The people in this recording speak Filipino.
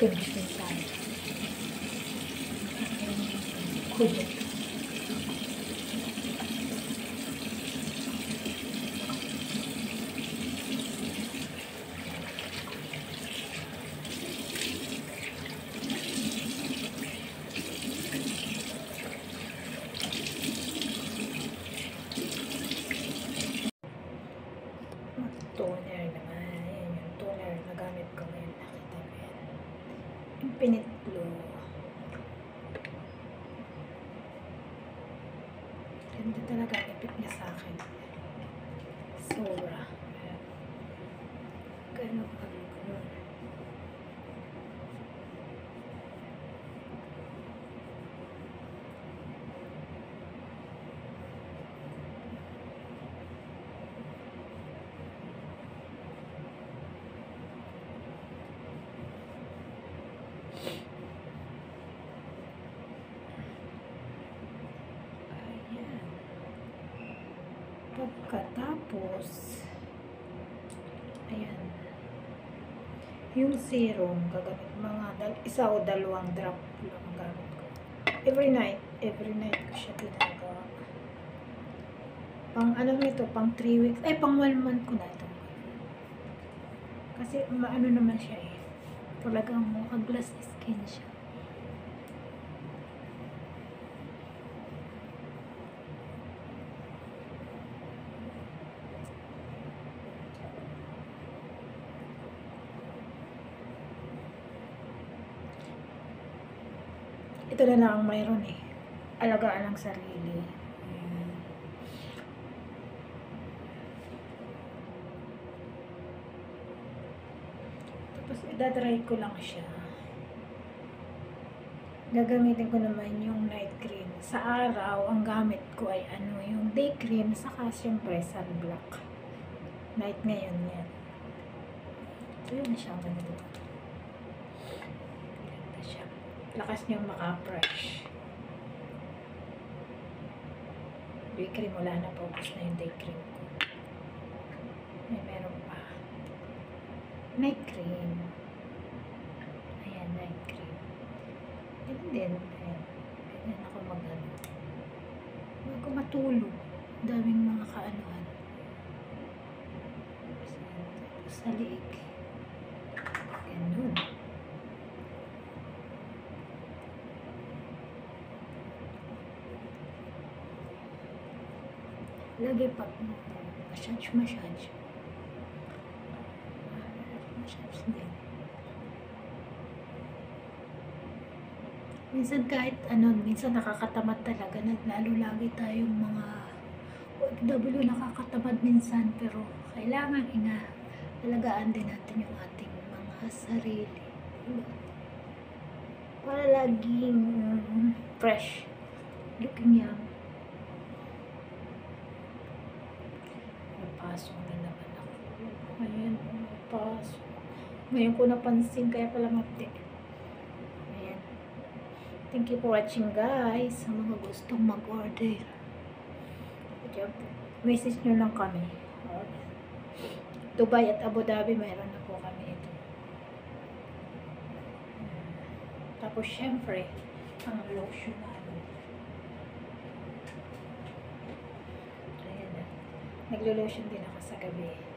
Finish din tayo. Kubo. Toner naman. Ayan yung toner na gamit ko ngayon. Nakita mo yan. Infinite Glow. Ganda talaga. Ipit niya sa akin. Sobra. Ganun pa. Pagkatapos, ayan, yung serum, gagamit mga isa o dalawang drop lang gamit ko. Every night ko siya ginagawa. Pang ano nito, pang 3 weeks, ay pang 1 month ko na ito. Kasi maano naman siya eh. Talagang glass skin siya. Ito na lang ang mayroon eh. Alagaan ang sarili. Tapos idadry ko lang siya. Gagamitin ko naman yung night cream. Sa araw, ang gamit ko ay yung day cream, saka siyempre sunblock. Night ngayon yan. So yun na siya. Ganito. Ganda siya. Lakas niyang maka-fresh. Day cream, wala na, focus na yung day cream ko. Meron pa. Night cream. Ayan, night cream. Ganun din. Ayan. Ganyan ako mag-ano. Huwag ko matulog. Daming mga kaanuhan. Sa liig. Ganun. Lagi pa massage din. Minsan kahit minsan nakakatamad talaga, lalo lagi tayong mga OFW nakakatamad minsan, pero kailangan alagaan din natin yung ating mga sarili para laging fresh looking young. Pasok na naman ako. Ayan, pasok. Ngayon ko napansin, kaya pala mati. Ayan. Thank you for watching, guys. Sa mga gustong mag-order, message nyo lang kami. Dubai at Abu Dhabi, mayroon na po kami ito. Tapos, syempre, ang lotion na naglo-lotion din ako sa gabi.